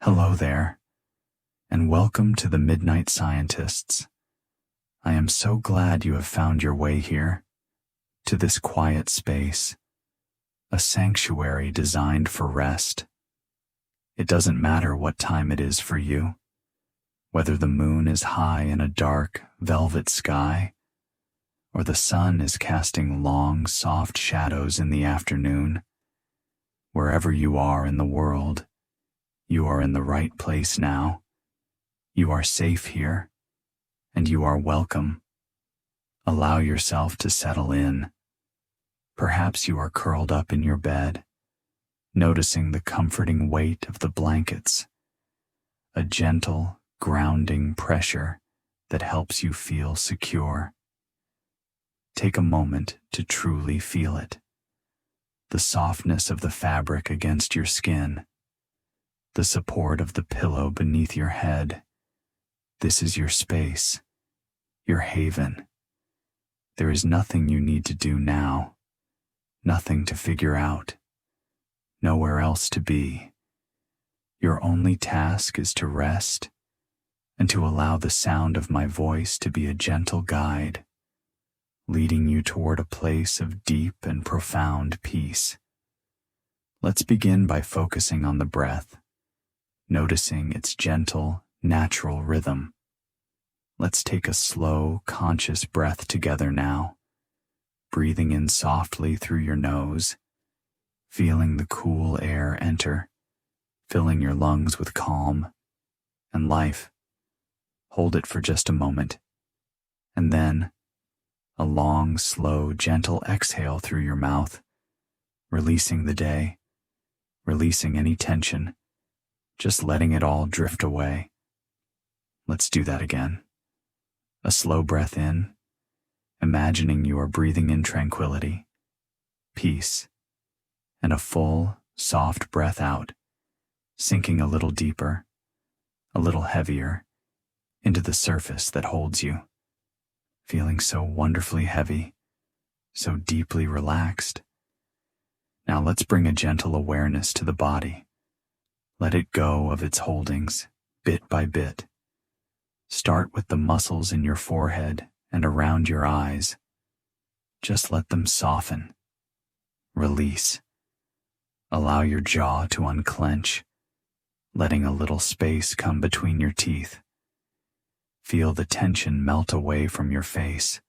Hello there, and welcome to the Midnight Scientists. I am so glad you have found your way here, to this quiet space, a sanctuary designed for rest. It doesn't matter what time it is for you, whether the moon is high in a dark, velvet sky, or the sun is casting long, soft shadows in the afternoon. Wherever you are in the world, you are in the right place now. You are safe here, and you are welcome. Allow yourself to settle in. Perhaps you are curled up in your bed, noticing the comforting weight of the blankets, a gentle, grounding pressure that helps you feel secure. Take a moment to truly feel it. The softness of the fabric against your skin, the support of the pillow beneath your head. This is your space, your haven. There is nothing you need to do now, nothing to figure out, nowhere else to be. Your only task is to rest and to allow the sound of my voice to be a gentle guide, leading you toward a place of deep and profound peace. Let's begin by focusing on the breath, noticing its gentle, natural rhythm. Let's take a slow, conscious breath together now, breathing in softly through your nose, feeling the cool air enter, filling your lungs with calm and life. Hold it for just a moment, and then a long, slow, gentle exhale through your mouth, releasing the day, releasing any tension, just letting it all drift away. Let's do that again. A slow breath in, imagining you are breathing in tranquility, peace, and a full, soft breath out, sinking a little deeper, a little heavier, into the surface that holds you, feeling so wonderfully heavy, so deeply relaxed. Now let's bring a gentle awareness to the body. Let it go of its holdings, bit by bit. Start with the muscles in your forehead and around your eyes. Just let them soften. Release. Allow your jaw to unclench, letting a little space come between your teeth. Feel the tension melt away from your face.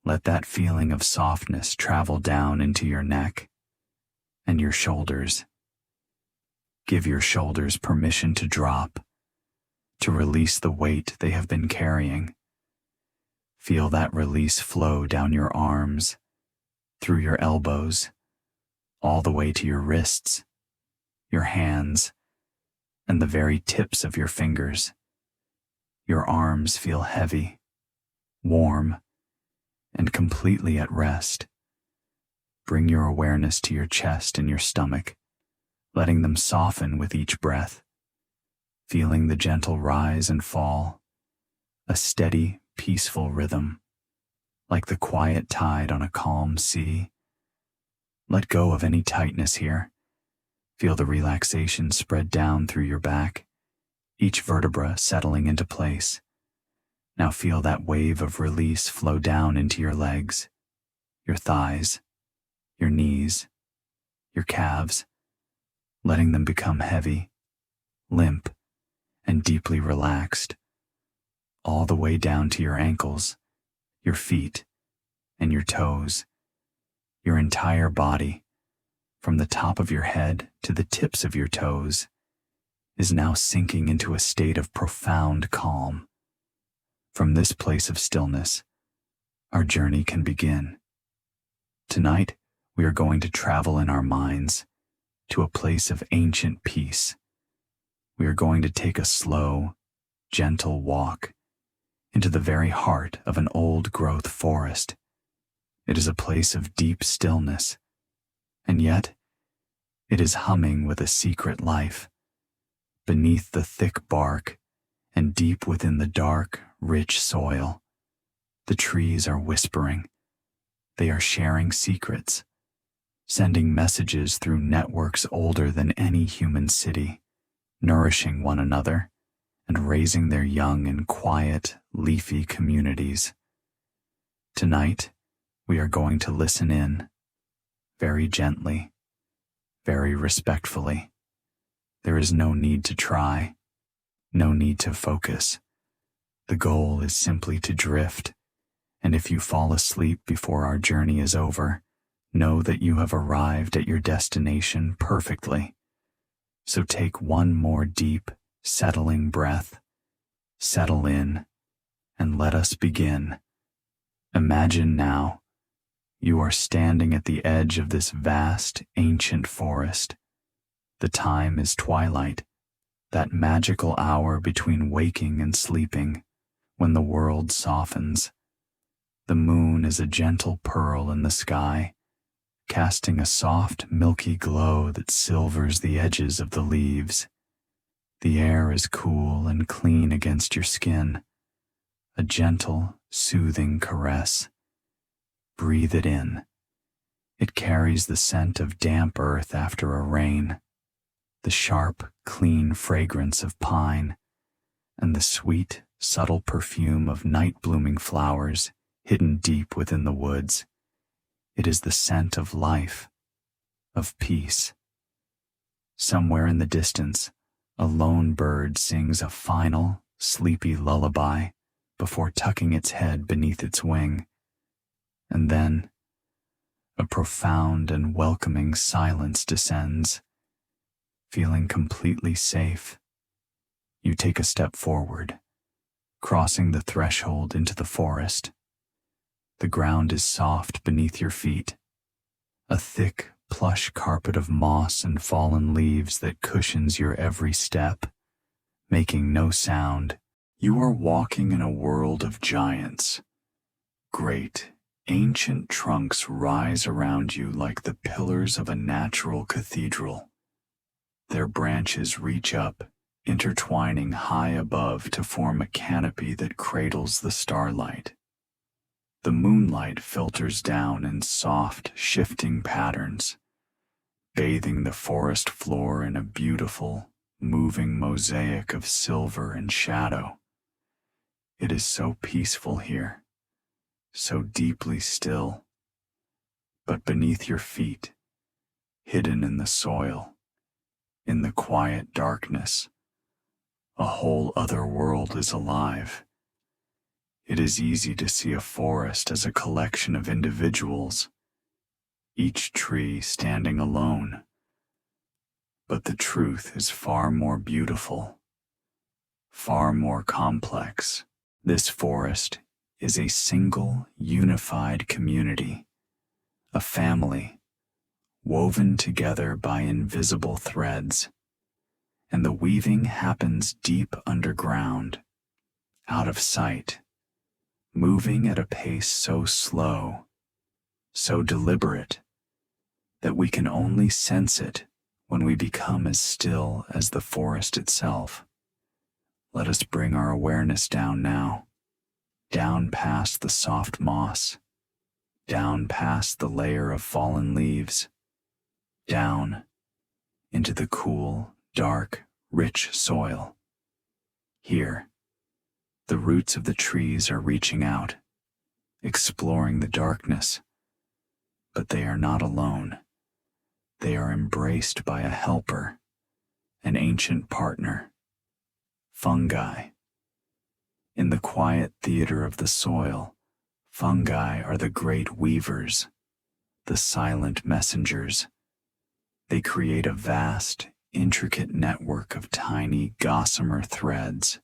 Let that feeling of softness travel down into your neck and your shoulders. Give your shoulders permission to drop, to release the weight they have been carrying. Feel that release flow down your arms, through your elbows, all the way to your wrists, your hands, and the very tips of your fingers. Your arms feel heavy, warm, and completely at rest. Bring your awareness to your chest and your stomach, letting them soften with each breath, feeling the gentle rise and fall, a steady, peaceful rhythm, like the quiet tide on a calm sea. Let go of any tightness here. Feel the relaxation spread down through your back, each vertebra settling into place. Now feel that wave of release flow down into your legs, your thighs, your knees, your calves, letting them become heavy, limp, and deeply relaxed, all the way down to your ankles, your feet, and your toes. Your entire body, from the top of your head to the tips of your toes, is now sinking into a state of profound calm. From this place of stillness, our journey can begin. Tonight, we are going to travel in our minds to a place of ancient peace. We are going to take a slow, gentle walk into the very heart of an old-growth forest. It is a place of deep stillness, and yet it is humming with a secret life. Beneath the thick bark and deep within the dark, rich soil, the trees are whispering. They are sharing secrets, sending messages through networks older than any human city. nourishing one another and raising their young in quiet, leafy communities. Tonight, we are going to listen in, very gently, very respectfully. There is no need to try, no need to focus. The goal is simply to drift, and if you fall asleep before our journey is over, know that you have arrived at your destination perfectly. So take one more deep, settling breath, settle in, and let us begin. Imagine now, you are standing at the edge of this vast, ancient forest. The time is twilight, that magical hour between waking and sleeping, when the world softens. The moon is a gentle pearl in the sky, casting a soft, milky glow that silvers the edges of the leaves. The air is cool and clean against your skin, a gentle, soothing caress. Breathe it in. It carries the scent of damp earth after a rain, the sharp, clean fragrance of pine, and the sweet, subtle perfume of night-blooming flowers hidden deep within the woods. It is the scent of life, of peace. Somewhere in the distance, a lone bird sings a final, sleepy lullaby before tucking its head beneath its wing. And then, a profound and welcoming silence descends. Feeling completely safe, you take a step forward, crossing the threshold into the forest. The ground is soft beneath your feet, a thick, plush carpet of moss and fallen leaves that cushions your every step, making no sound. You are walking in a world of giants. Great, ancient trunks rise around you like the pillars of a natural cathedral. Their branches reach up, intertwining high above to form a canopy that cradles the starlight. The moonlight filters down in soft, shifting patterns, bathing the forest floor in a beautiful, moving mosaic of silver and shadow. It is so peaceful here, so deeply still. But beneath your feet, hidden in the soil, in the quiet darkness, a whole other world is alive. It is easy to see a forest as a collection of individuals, each tree standing alone. But the truth is far more beautiful, far more complex. This forest is a single, unified community, a family, woven together by invisible threads. And the weaving happens deep underground, out of sight, moving at a pace so slow, so deliberate, that we can only sense it when we become as still as the forest itself. Let us bring our awareness down now, down past the soft moss, down past the layer of fallen leaves, down into the cool, dark, rich soil. Here, the roots of the trees are reaching out, exploring the darkness, but they are not alone. They are embraced by a helper, an ancient partner, fungi. In the quiet theater of the soil, fungi are the great weavers, the silent messengers. They create a vast, intricate network of tiny gossamer threads.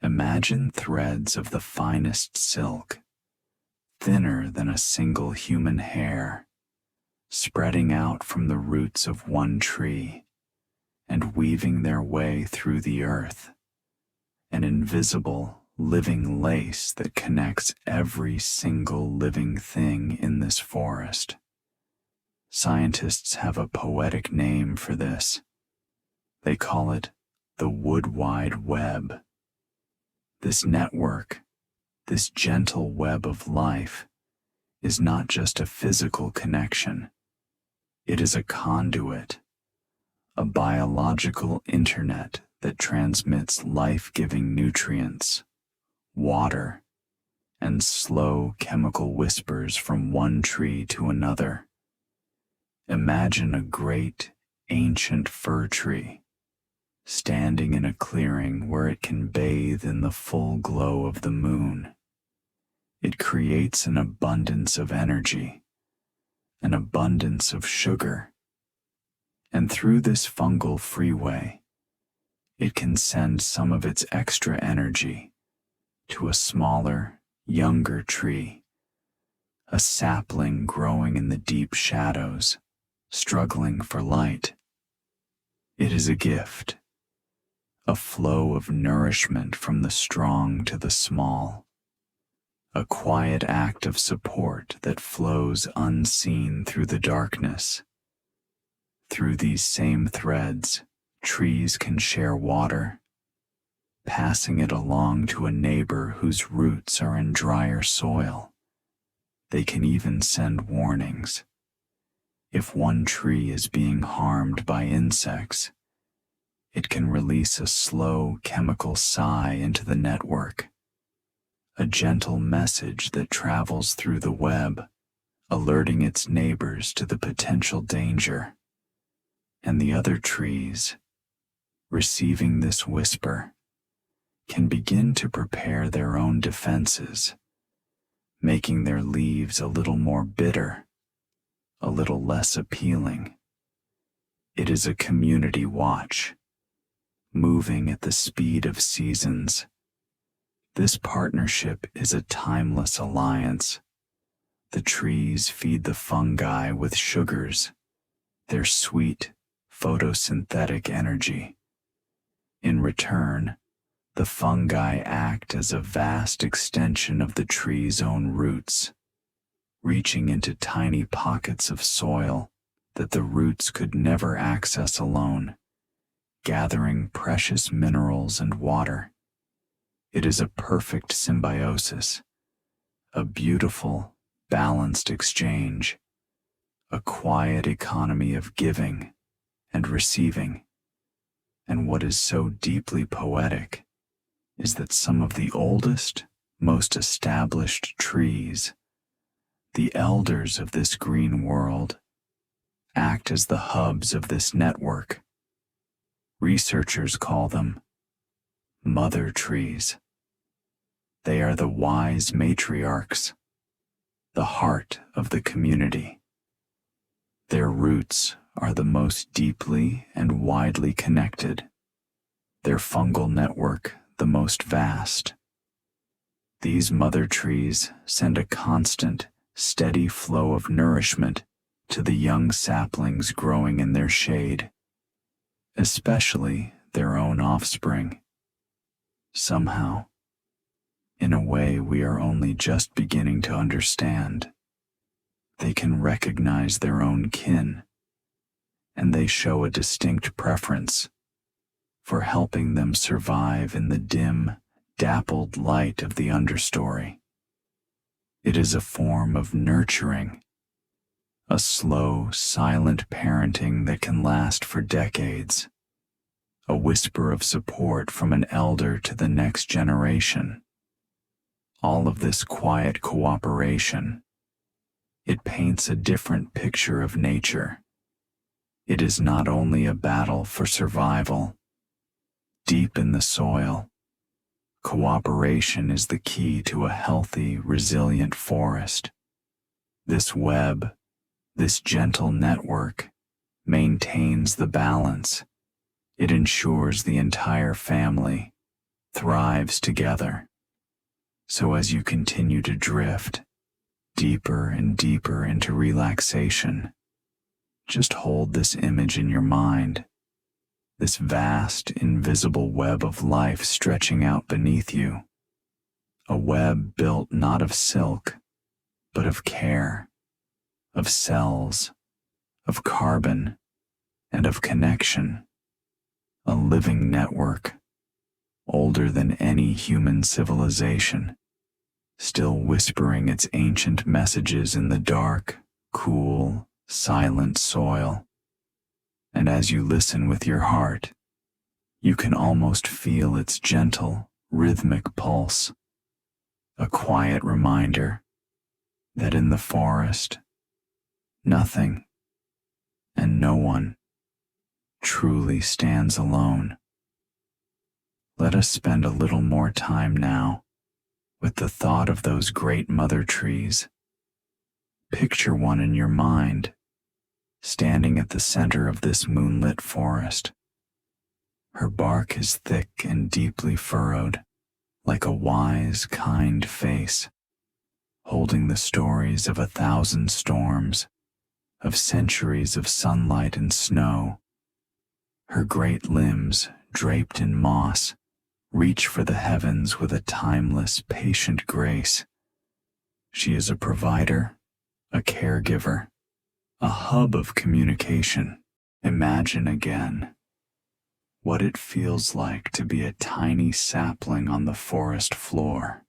Imagine threads of the finest silk, thinner than a single human hair, spreading out from the roots of one tree and weaving their way through the earth, an invisible, living lace that connects every single living thing in this forest. Scientists have a poetic name for this. They call it the wood wide web. This network, this gentle web of life, is not just a physical connection. It is a conduit, a biological internet that transmits life-giving nutrients, water, and slow chemical whispers from one tree to another. Imagine a great, ancient fir tree standing in a clearing where it can bathe in the full glow of the moon. It creates an abundance of energy, an abundance of sugar, and through this fungal freeway, it can send some of its extra energy to a smaller, younger tree, a sapling growing in the deep shadows, struggling for light. It is a gift, a flow of nourishment from the strong to the small, a quiet act of support that flows unseen through the darkness. Through these same threads, trees can share water, passing it along to a neighbor whose roots are in drier soil. They can even send warnings. If one tree is being harmed by insects, it can release a slow chemical sigh into the network, a gentle message that travels through the web, alerting its neighbors to the potential danger. And the other trees, receiving this whisper, can begin to prepare their own defenses, making their leaves a little more bitter, a little less appealing. It is a community watch, moving at the speed of seasons. This partnership is a timeless alliance. The trees feed the fungi with sugars, their sweet, photosynthetic energy. In return, the fungi act as a vast extension of the tree's own roots, reaching into tiny pockets of soil that the roots could never access alone, gathering precious minerals and water. It is a perfect symbiosis, a beautiful, balanced exchange, a quiet economy of giving and receiving. And what is so deeply poetic is that some of the oldest, most established trees, the elders of this green world, act as the hubs of this network. Researchers call them mother trees. They are the wise matriarchs, the heart of the community. Their roots are the most deeply and widely connected, their fungal network the most vast. These mother trees send a constant, steady flow of nourishment to the young saplings growing in their shade, especially their own offspring. Somehow, in a way we are only just beginning to understand, they can recognize their own kin, and they show a distinct preference for helping them survive in the dim, dappled light of the understory. It is a form of nurturing, a slow, silent parenting that can last for decades, a whisper of support from an elder to the next generation. All of this quiet cooperation, it paints a different picture of nature. It is not only a battle for survival. Deep in the soil, cooperation is the key to a healthy, resilient forest. This web, this gentle network, maintains the balance. It ensures the entire family thrives together. So as you continue to drift deeper and deeper into relaxation, just hold this image in your mind. This vast, invisible web of life stretching out beneath you. A web built not of silk, but of care, of cells, of carbon, and of connection. A living network, older than any human civilization, still whispering its ancient messages in the dark, cool, silent soil. And as you listen with your heart, you can almost feel its gentle, rhythmic pulse, a quiet reminder that in the forest, nothing and no one truly stands alone. Let us spend a little more time now with the thought of those great mother trees. Picture one in your mind, standing at the center of this moonlit forest. Her bark is thick and deeply furrowed, like a wise, kind face, holding the stories of 1,000 storms, of centuries of sunlight and snow. Her great limbs, draped in moss, reach for the heavens with a timeless, patient grace. She is a provider, a caregiver, a hub of communication. Imagine again what it feels like to be a tiny sapling on the forest floor.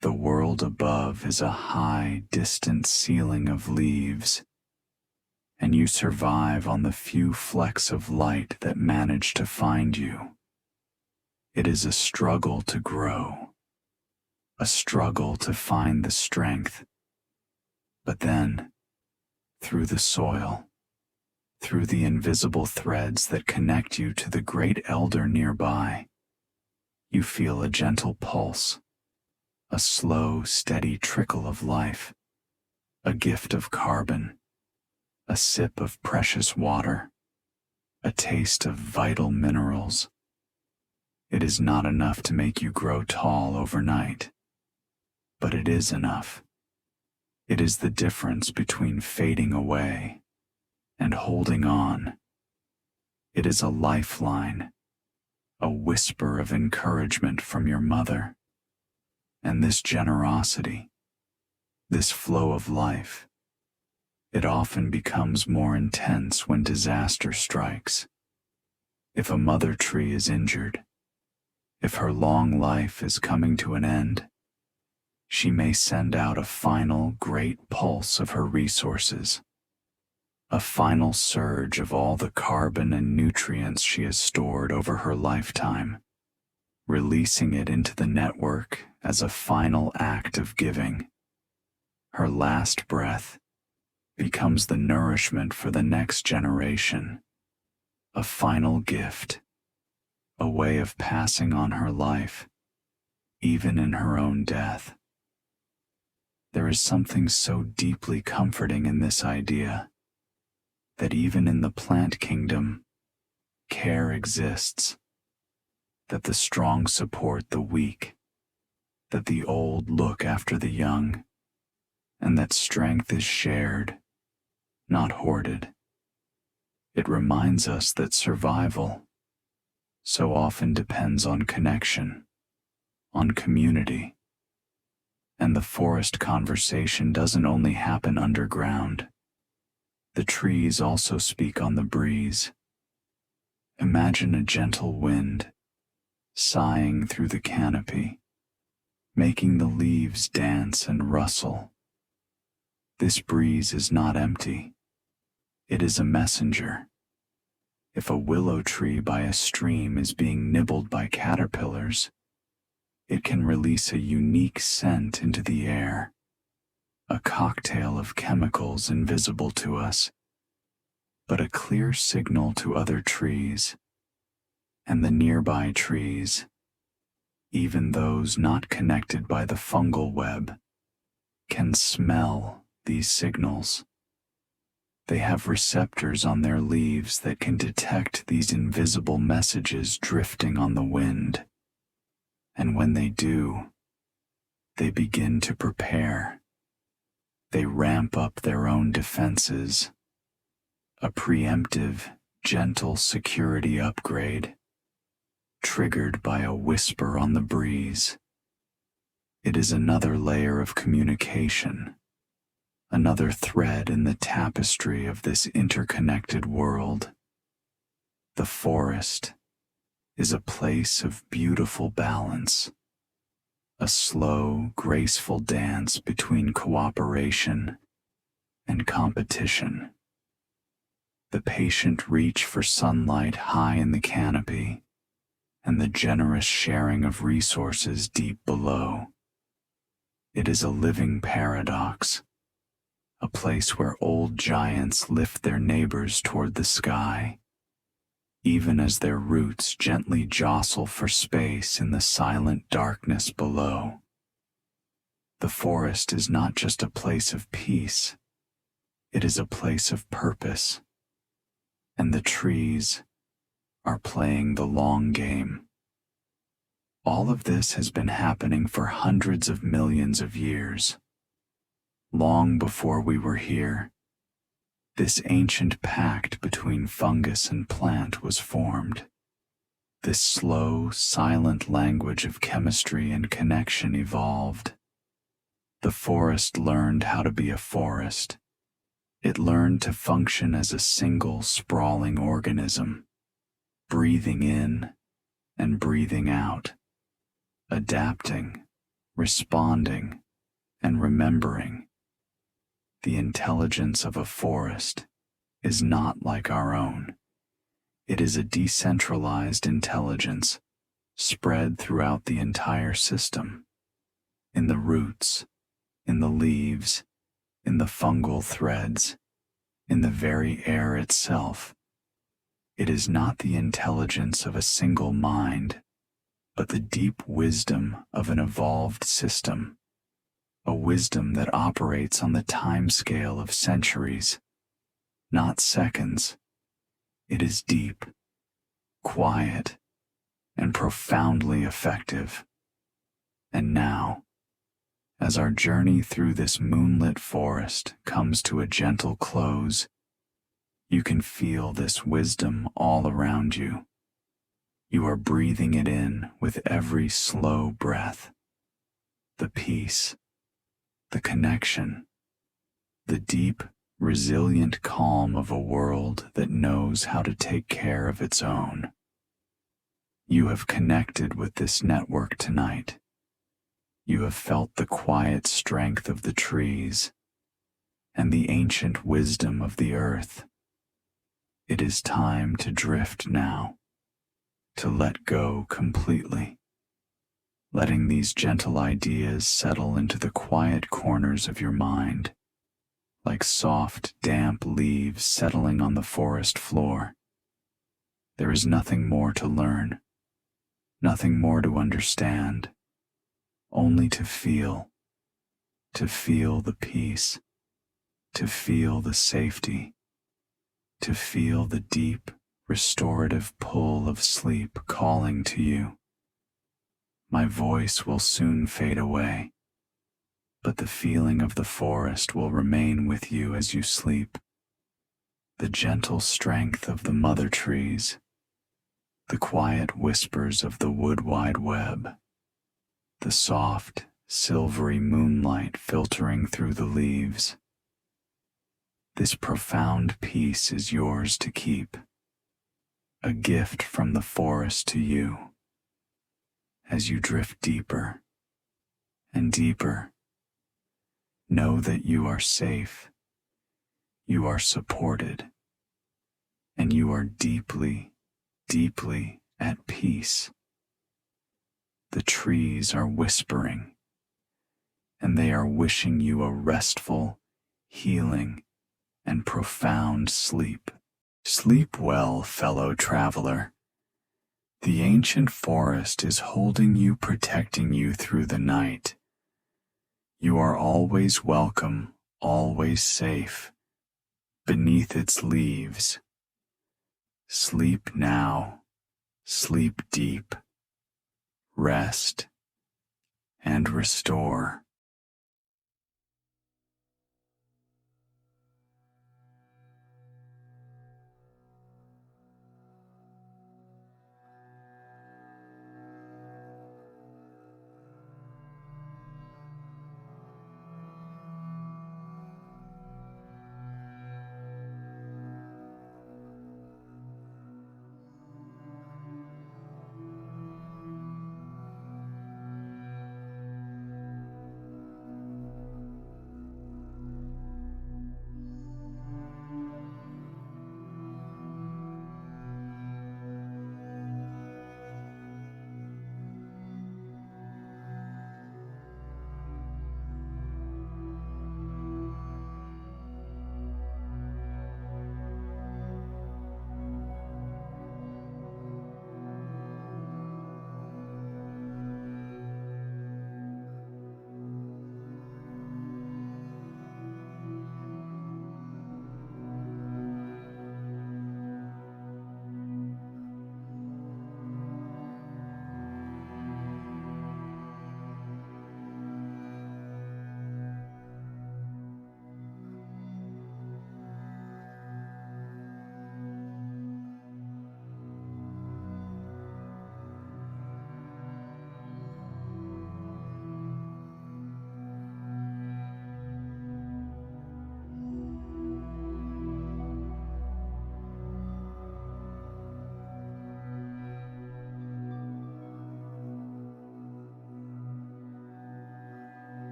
The world above is a high, distant ceiling of leaves, and you survive on the few flecks of light that manage to find you. It is a struggle to grow, a struggle to find the strength. But then, through the soil, through the invisible threads that connect you to the great elder nearby, you feel a gentle pulse, a slow, steady trickle of life, a gift of carbon, a sip of precious water, a taste of vital minerals. It is not enough to make you grow tall overnight, but it is enough. It is the difference between fading away and holding on. It is a lifeline, a whisper of encouragement from your mother. And this generosity, this flow of life, it often becomes more intense when disaster strikes. If a mother tree is injured, if her long life is coming to an end, she may send out a final great pulse of her resources, a final surge of all the carbon and nutrients she has stored over her lifetime, releasing it into the network as a final act of giving. Her last breath becomes the nourishment for the next generation, a final gift, a way of passing on her life, even in her own death. There is something so deeply comforting in this idea that even in the plant kingdom, care exists, that the strong support the weak, that the old look after the young, and that strength is shared, not hoarded. It reminds us that survival so often depends on connection, on community. And the forest conversation doesn't only happen underground. The trees also speak on the breeze. Imagine a gentle wind sighing through the canopy, making the leaves dance and rustle. This breeze is not empty. It is a messenger. If a willow tree by a stream is being nibbled by caterpillars, it can release a unique scent into the air, a cocktail of chemicals invisible to us, but a clear signal to other trees. And the nearby trees, even those not connected by the fungal web, can smell these signals. They have receptors on their leaves that can detect these invisible messages drifting on the wind. And when they do, they begin to prepare. They ramp up their own defenses, a preemptive, gentle security upgrade, triggered by a whisper on the breeze. It is another layer of communication, another thread in the tapestry of this interconnected world. The forest is a place of beautiful balance, a slow, graceful dance between cooperation and competition. the patient reach for sunlight high in the canopy, and the generous sharing of resources deep below. It is a living paradox, a place where old giants lift their neighbors toward the sky, even as their roots gently jostle for space in the silent darkness below. The forest is not just a place of peace, it is a place of purpose, and the trees are playing the long game. All of this has been happening for hundreds of millions of years. Long before we were here, this ancient pact between fungus and plant was formed. This slow, silent language of chemistry and connection evolved. The forest learned how to be a forest. It learned to function as a single, sprawling organism, breathing in and breathing out, adapting, responding, and remembering. The intelligence of a forest is not like our own. It is a decentralized intelligence spread throughout the entire system, in the roots, in the leaves, in the fungal threads, in the very air itself. It is not the intelligence of a single mind, but the deep wisdom of an evolved system, a wisdom that operates on the time scale of centuries, not seconds. It is deep, quiet, and profoundly effective. And now, as our journey through this moonlit forest comes to a gentle close, you can feel this wisdom all around you. You are breathing it in with every slow breath. The peace, the connection, the deep, resilient calm of a world that knows how to take care of its own. You have connected with this network tonight. You have felt the quiet strength of the trees and the ancient wisdom of the earth. It is time to drift now, to let go completely, letting these gentle ideas settle into the quiet corners of your mind, like soft, damp leaves settling on the forest floor. There is nothing more to learn, nothing more to understand, only to feel the peace, to feel the safety, to feel the deep, restorative pull of sleep calling to you. My voice will soon fade away, but the feeling of the forest will remain with you as you sleep. The gentle strength of the mother trees, the quiet whispers of the wood wide web, the soft, silvery moonlight filtering through the leaves. This profound peace is yours to keep, a gift from the forest to you. As you drift deeper and deeper, know that you are safe, you are supported, and you are deeply, deeply at peace. The trees are whispering, and they are wishing you a restful, healing, and profound sleep. Sleep well, fellow traveler. The ancient forest is holding you, protecting you through the night. You are always welcome, always safe, beneath its leaves. Sleep now, sleep deep, rest, and restore.